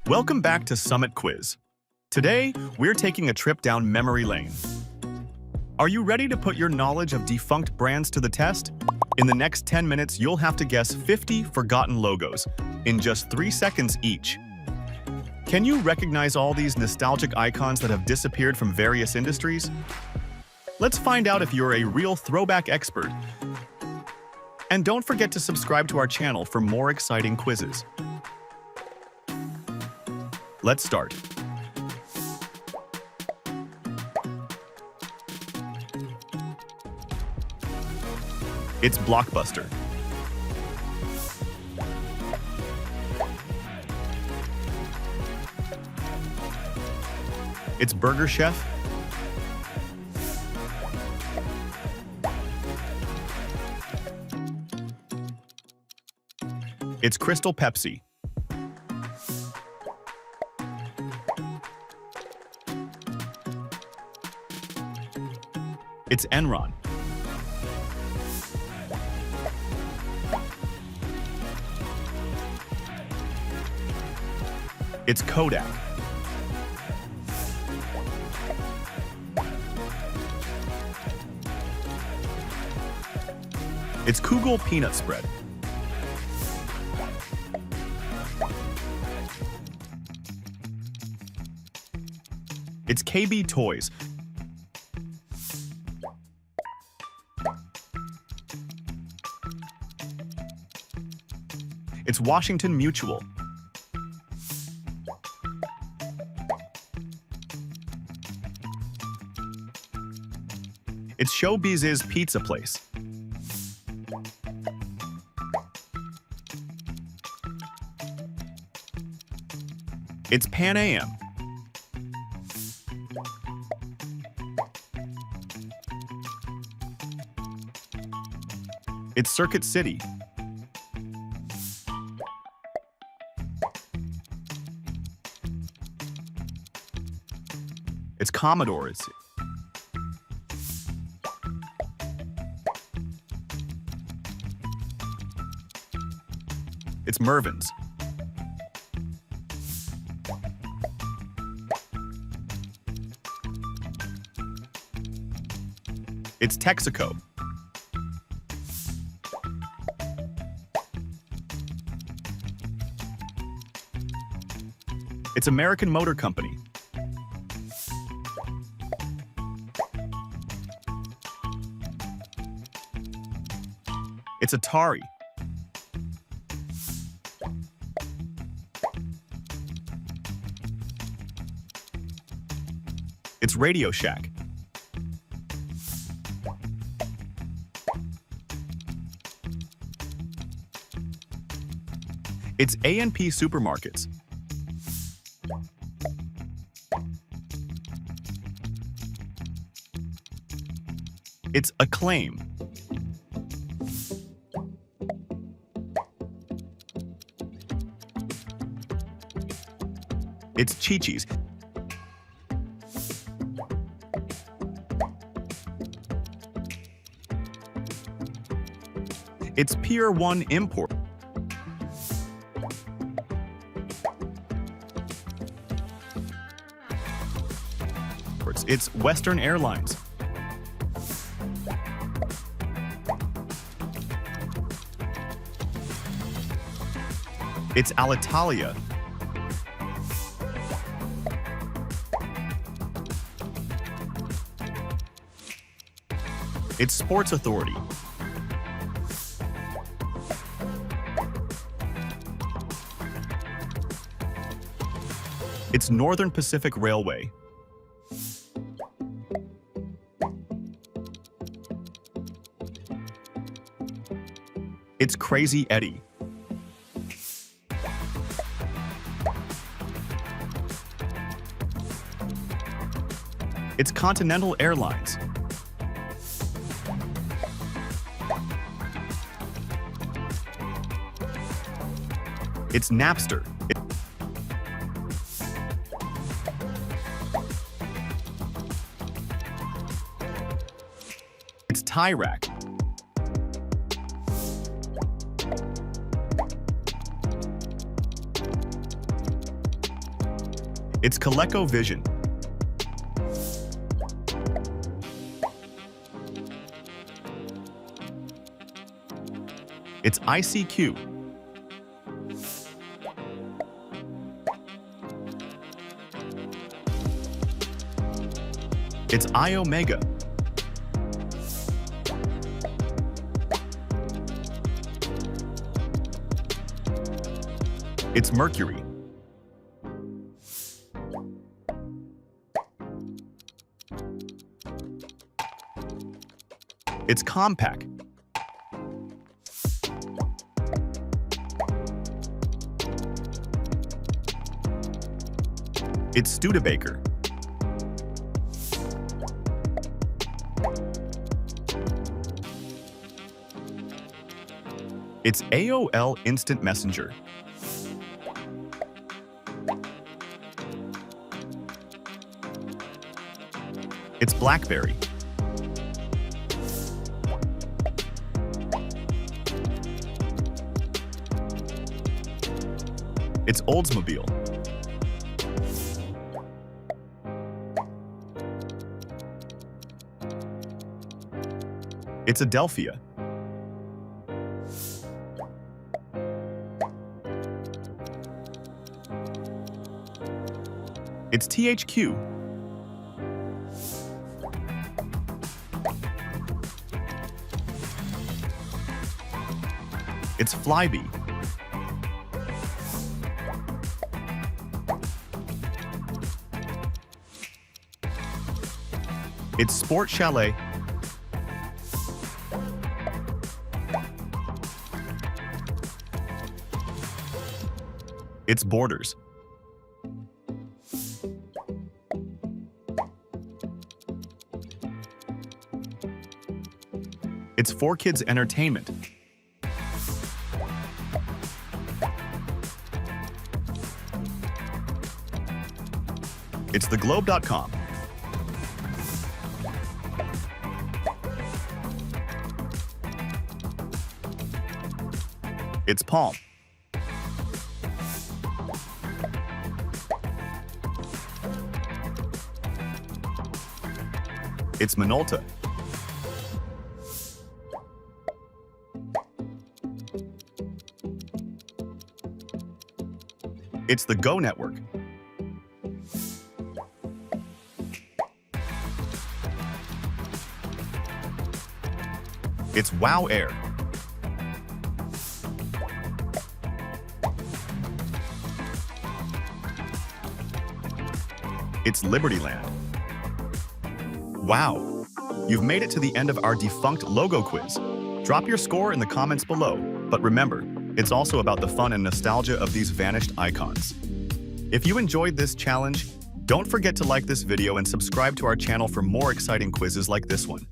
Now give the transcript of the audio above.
Welcome back to Summit Quiz. Today, we're taking a trip down memory lane. Are you ready to put your knowledge of defunct brands to the test? In the next 10 minutes, you'll have to guess 50 forgotten logos in just 3 seconds each. Can you recognize all these nostalgic icons that have disappeared from various industries? Let's find out if you're a real throwback expert. And don't forget to subscribe to our channel for more exciting quizzes. Let's start. It's Blockbuster. It's Burger Chef. It's Crystal Pepsi. It's Enron. It's Kodak. It's Kugel Peanut Spread. It's KB Toys. It's Washington Mutual. It's Showbiz's Pizza Place. It's Pan Am. It's Circuit City. It's Commodores. It's Mervyn's. It's Texaco. It's American Motor Company. It's Atari. It's Radio Shack. It's A&P Supermarkets. It's Acclaim. It's Chi-Chi's. It's Pier 1 Import. It's Western Airlines. It's Alitalia. It's Sports Authority. It's Northern Pacific Railway. It's Crazy Eddie. It's Continental Airlines. It's Napster. It's Tie Rack. It's ColecoVision. It's ICQ. It's iOmega. It's Mercury. It's Compaq. It's Studebaker. It's AOL Instant Messenger. It's BlackBerry. It's Oldsmobile. It's Adelphia. It's THQ. It's Flybe. It's Sport Chalet. It's Borders. It's 4Kids Entertainment. It's theglobe.com. It's Palm. It's Minolta. It's the Go Network. It's Wow Air. It's Libertyland. Wow! You've made it to the end of our Defunct logo quiz. Drop your score in the comments below, but remember, it's also about the fun and nostalgia of these vanished icons. If you enjoyed this challenge, don't forget to like this video and subscribe to our channel for more exciting quizzes like this one.